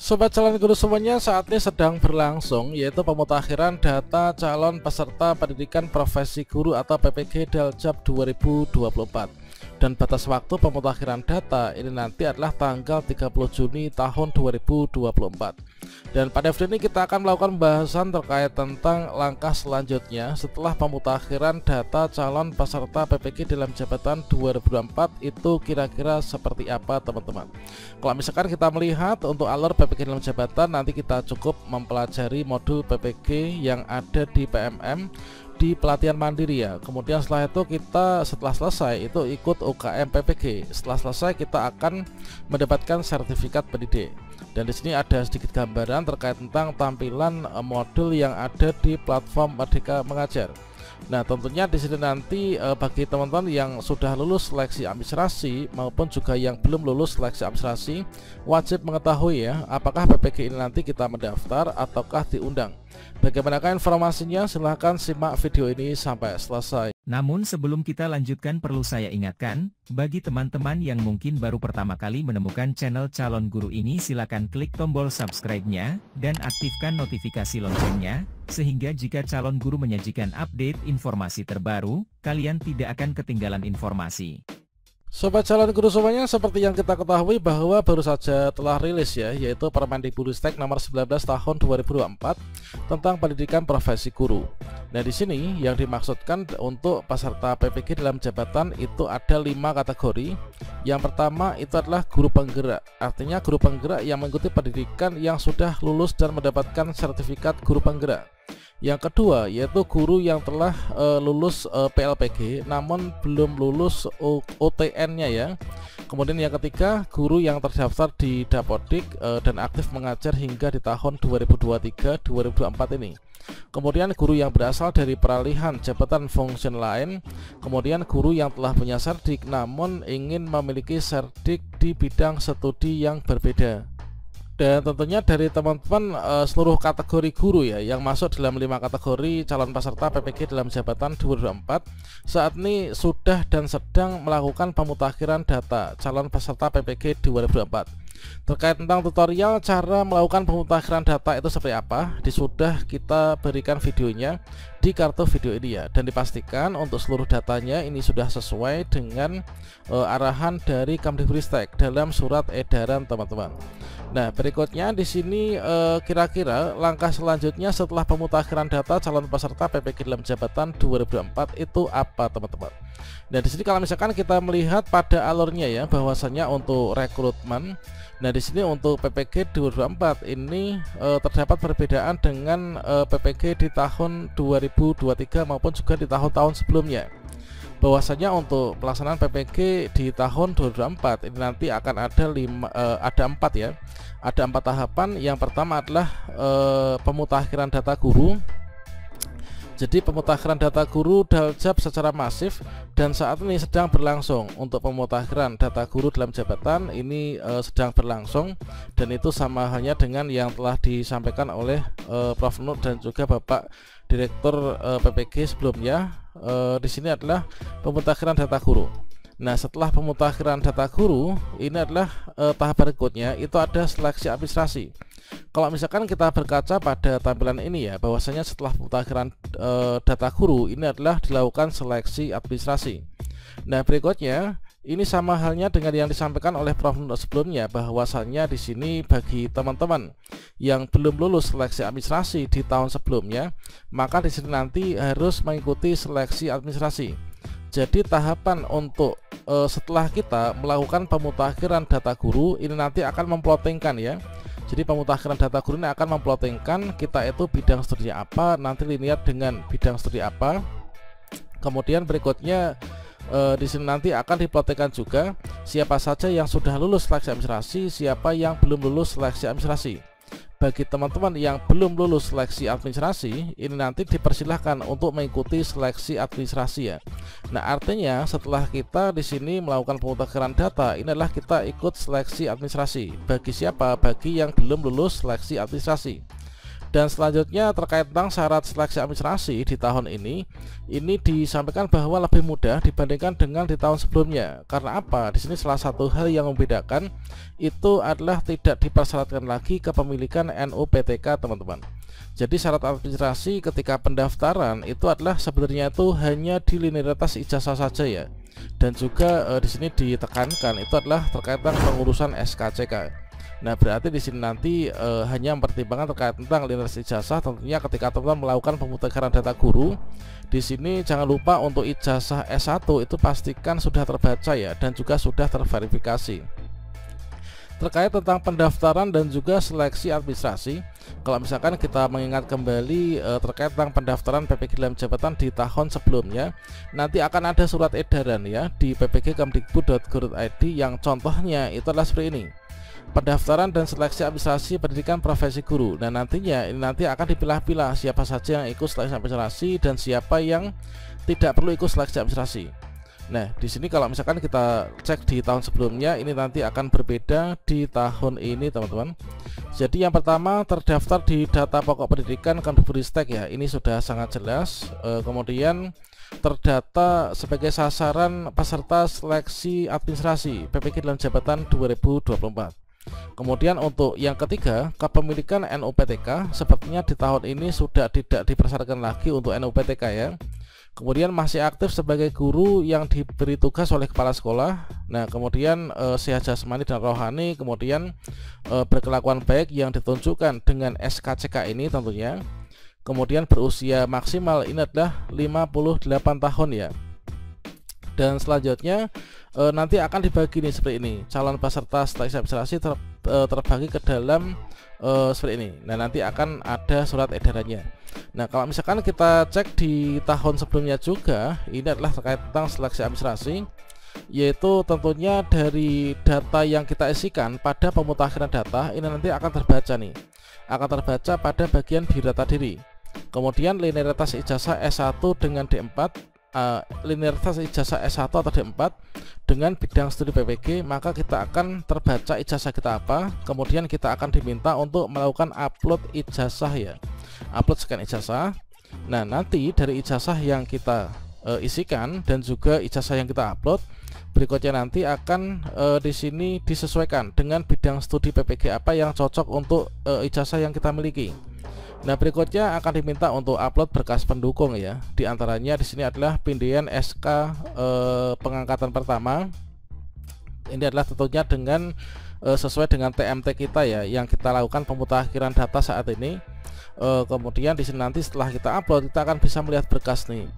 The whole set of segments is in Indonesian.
Sobat calon guru semuanya, saat ini sedang berlangsung yaitu pemutakhiran data calon peserta pendidikan profesi guru atau PPG Daljab 2024. Dan batas waktu pemutakhiran data ini nanti adalah tanggal 30 Juni tahun 2024. Dan pada video ini kita akan melakukan pembahasan terkait tentang langkah selanjutnya setelah pemutakhiran data calon peserta PPG dalam jabatan 2024 itu kira-kira seperti apa, teman-teman. Kalau misalkan kita melihat untuk alur PPG dalam jabatan, nanti kita cukup mempelajari modul PPG yang ada di PMM di pelatihan mandiri ya. Kemudian setelah itu kita setelah selesai itu ikut UKM PPG. Setelah selesai kita akan mendapatkan sertifikat pendidik. Dan di sini ada sedikit gambaran terkait tentang tampilan modul yang ada di platform Merdeka Mengajar. Nah, tentunya di sini nanti bagi teman-teman yang sudah lulus seleksi administrasi maupun juga yang belum lulus seleksi administrasi wajib mengetahui ya, apakah PPG ini nanti kita mendaftar ataukah diundang. Bagaimanakah informasinya? Silahkan simak video ini sampai selesai. Namun sebelum kita lanjutkan, perlu saya ingatkan, bagi teman-teman yang mungkin baru pertama kali menemukan channel Calon Guru ini, silakan klik tombol subscribe-nya dan aktifkan notifikasi loncengnya, sehingga jika Calon Guru menyajikan update informasi terbaru, kalian tidak akan ketinggalan informasi. Sobat calon guru semuanya, seperti yang kita ketahui bahwa baru saja telah rilis ya, yaitu Permendikbudristek nomor 19 tahun 2024 tentang pendidikan profesi guru. Nah, di sini yang dimaksudkan untuk peserta PPG dalam jabatan itu ada 5 kategori. Yang pertama itu adalah guru penggerak. Artinya guru penggerak yang mengikuti pendidikan yang sudah lulus dan mendapatkan sertifikat guru penggerak. Yang kedua yaitu guru yang telah lulus PLPG namun belum lulus OTN-nya ya. Kemudian yang ketiga, guru yang terdaftar di Dapodik dan aktif mengajar hingga di tahun 2023-2024 ini. Kemudian guru yang berasal dari peralihan jabatan fungsi lain. Kemudian guru yang telah punya serdik namun ingin memiliki serdik di bidang studi yang berbeda. Dan tentunya dari teman-teman seluruh kategori guru ya yang masuk dalam 5 kategori calon peserta PPG dalam jabatan 2024 saat ini sudah dan sedang melakukan pemutakhiran data calon peserta PPG 2024. Terkait tentang tutorial cara melakukan pemutakhiran data itu seperti apa, sudah kita berikan videonya di kartu video ini ya, dan dipastikan untuk seluruh datanya ini sudah sesuai dengan arahan dari Kemdikbudristek dalam surat edaran teman-teman. Nah, berikutnya di sini kira-kira langkah selanjutnya setelah pemutakhiran data calon peserta PPG dalam jabatan 2024 itu apa, teman-teman? Nah, di sini kalau misalkan kita melihat pada alurnya ya, bahwasanya untuk rekrutmen, nah di sini untuk PPG 2024 ini terdapat perbedaan dengan PPG di tahun 2023 maupun juga di tahun-tahun sebelumnya. Bahwasanya untuk pelaksanaan PPG di tahun 2024 ini nanti akan ada 4 ya. Ada 4 tahapan. Yang pertama adalah pemutakhiran data guru. Jadi pemutakhiran data guru Daljab secara masif dan saat ini sedang berlangsung. Untuk pemutakhiran data guru dalam jabatan ini sedang berlangsung, dan itu sama halnya dengan yang telah disampaikan oleh Prof. Nur dan juga Bapak Direktur PPG sebelumnya. Di sini adalah pemutakhiran data guru. Nah, setelah pemutakhiran data guru ini adalah tahap berikutnya itu ada seleksi administrasi. Kalau misalkan kita berkaca pada tampilan ini ya, bahwasanya setelah pemutakhiran data guru ini adalah dilakukan seleksi administrasi. Nah, berikutnya ini sama halnya dengan yang disampaikan oleh Prof. Nur sebelumnya, bahwasannya di sini bagi teman-teman yang belum lulus seleksi administrasi di tahun sebelumnya, maka di sini nanti harus mengikuti seleksi administrasi. Jadi tahapan untuk setelah kita melakukan pemutakhiran data guru ini nanti akan memplotingkan ya. Jadi pemutakhiran data guru ini akan memplotingkan kita itu bidang studi apa, nanti linear dengan bidang studi apa. Kemudian berikutnya di sini nanti akan diplotingkan juga siapa saja yang sudah lulus seleksi administrasi, siapa yang belum lulus seleksi administrasi. Bagi teman-teman yang belum lulus seleksi administrasi, ini nanti dipersilahkan untuk mengikuti seleksi administrasi ya. Nah, artinya setelah kita di sini melakukan pemutakhiran data, ini adalah kita ikut seleksi administrasi. Bagi siapa? Bagi yang belum lulus seleksi administrasi. Dan selanjutnya terkait tentang syarat seleksi administrasi di tahun ini disampaikan bahwa lebih mudah dibandingkan dengan di tahun sebelumnya. Karena apa? Di sini salah satu hal yang membedakan itu adalah tidak dipersyaratkan lagi kepemilikan NUPTK, teman-teman. Jadi syarat administrasi ketika pendaftaran itu adalah sebenarnya itu hanya di linearitas ijazah saja ya. Dan juga di sini ditekankan itu adalah terkait dengan pengurusan SKCK. Nah, berarti di sini nanti hanya mempertimbangkan terkait tentang linearitas ijazah. Tentunya ketika teman-teman melakukan pemutakhiran data guru, di sini jangan lupa untuk ijazah S1 itu pastikan sudah terbaca ya, dan juga sudah terverifikasi. Terkait tentang pendaftaran dan juga seleksi administrasi, kalau misalkan kita mengingat kembali terkait tentang pendaftaran PPG dalam jabatan di tahun sebelumnya, nanti akan ada surat edaran ya di ppg.kemdikbud.go.id yang contohnya itu adalah seperti ini. Pendaftaran dan seleksi administrasi pendidikan profesi guru. Nah, nantinya ini nanti akan dipilah-pilah siapa saja yang ikut seleksi administrasi dan siapa yang tidak perlu ikut seleksi administrasi. Nah, di sini kalau misalkan kita cek di tahun sebelumnya, ini nanti akan berbeda di tahun ini, teman-teman. Jadi yang pertama terdaftar di data pokok pendidikan Kemdikbudristek ya, ini sudah sangat jelas. Kemudian terdata sebagai sasaran peserta seleksi administrasi PPG dalam jabatan 2024. Kemudian untuk yang ketiga, kepemilikan NUPTK sepertinya di tahun ini sudah tidak dipersyaratkan lagi untuk NUPTK ya. Kemudian masih aktif sebagai guru yang diberi tugas oleh kepala sekolah. Nah, kemudian sehat jasmani dan rohani, kemudian berkelakuan baik yang ditunjukkan dengan SKCK ini tentunya. Kemudian berusia maksimal ini adalah 58 tahun ya. Dan selanjutnya nanti akan dibagi nih seperti ini. Calon peserta seleksi administrasi terbagi ke dalam seperti ini. Nah, nanti akan ada surat edarannya. Nah, kalau misalkan kita cek di tahun sebelumnya juga, ini adalah terkait tentang seleksi administrasi, yaitu tentunya dari data yang kita isikan pada pemutakhiran data ini nanti akan terbaca nih. Akan terbaca pada bagian biodata diri. Kemudian linearitas ijazah S1 dengan D4, linearitas ijazah S1 atau D4 dengan bidang studi PPG, maka kita akan terbaca ijazah kita apa. Kemudian kita akan diminta untuk melakukan upload ijazah ya, upload scan ijazah. Nah, nanti dari ijazah yang kita isikan dan juga ijazah yang kita upload, berikutnya nanti akan di sini disesuaikan dengan bidang studi PPG apa yang cocok untuk ijazah yang kita miliki. Nah, berikutnya akan diminta untuk upload berkas pendukung ya. Di antaranya di sini adalah pindahan SK pengangkatan pertama. Ini adalah tentunya dengan sesuai dengan TMT kita ya, yang kita lakukan pemutakhiran data saat ini. Kemudian di sini nanti setelah kita upload, kita akan bisa melihat berkas nih.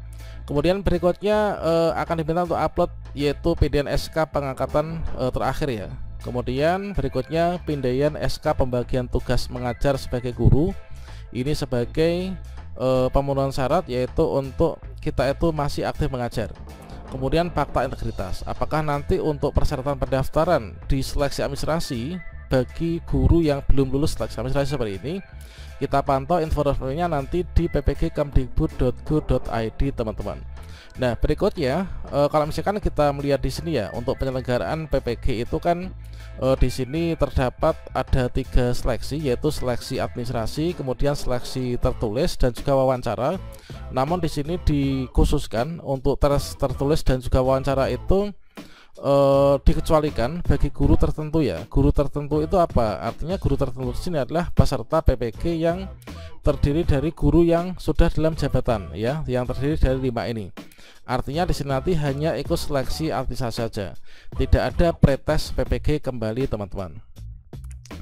Kemudian berikutnya akan diminta untuk upload yaitu pindahan SK pengangkatan terakhir ya. Kemudian berikutnya pindahan SK pembagian tugas mengajar sebagai guru. Ini sebagai pemenuhan syarat yaitu untuk kita itu masih aktif mengajar. Kemudian fakta integritas, apakah nanti untuk persyaratan pendaftaran di seleksi administrasi bagi guru yang belum lulus seleksi administrasi seperti ini, kita pantau informasinya nanti di ppg.kemdikbud.go.id, teman-teman. Nah, berikutnya kalau misalkan kita melihat di sini ya, untuk penyelenggaraan PPG itu kan di sini terdapat ada 3 seleksi, yaitu seleksi administrasi, kemudian seleksi tertulis dan juga wawancara. Namun di sini dikhususkan untuk tertulis dan juga wawancara itu dikecualikan bagi guru tertentu ya. Guru tertentu itu apa? Artinya guru tertentu di sini adalah peserta PPG yang terdiri dari guru yang sudah dalam jabatan ya, yang terdiri dari 5 ini. Artinya di sini nanti hanya ikut seleksi administrasi saja, tidak ada pretest PPG kembali, teman-teman.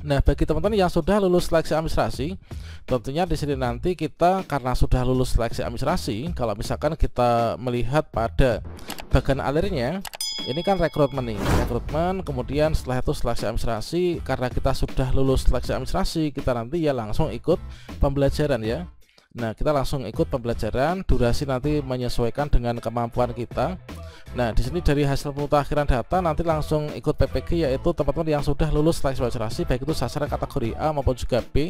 Nah, bagi teman-teman yang sudah lulus seleksi administrasi, tentunya di sini nanti kita karena sudah lulus seleksi administrasi, kalau misalkan kita melihat pada bagian alirnya, ini kan rekrutmen nih, rekrutmen, kemudian setelah itu seleksi administrasi. Karena kita sudah lulus seleksi administrasi, kita nanti ya langsung ikut pembelajaran ya. Nah, kita langsung ikut pembelajaran, durasi nanti menyesuaikan dengan kemampuan kita. Nah, di sini dari hasil pemutakhiran data nanti langsung ikut PPG, yaitu teman-teman yang sudah lulus seleksi administrasi baik itu sasaran kategori A maupun juga B,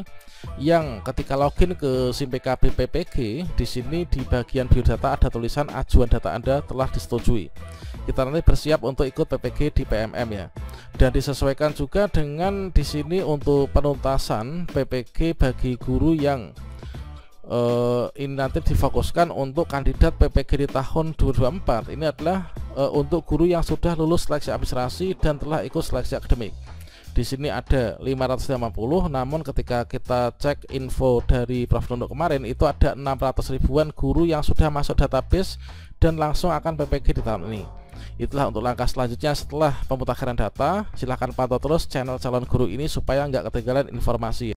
yang ketika login ke SIM PKB PPG, di sini di bagian biodata ada tulisan ajuan data Anda telah disetujui. Kita nanti bersiap untuk ikut PPG di PMM ya. Dan disesuaikan juga dengan di sini untuk penuntasan PPG bagi guru yang ini nanti difokuskan untuk kandidat PPG di tahun 2024. Ini adalah untuk guru yang sudah lulus seleksi administrasi dan telah ikut seleksi akademik. Di sini ada 550, namun ketika kita cek info dari Prof Nunuk kemarin itu ada 600 ribuan guru yang sudah masuk database dan langsung akan PPG di tahun ini. Itulah untuk langkah selanjutnya setelah pemutakhiran data. Silahkan pantau terus channel calon guru ini supaya nggak ketinggalan informasi.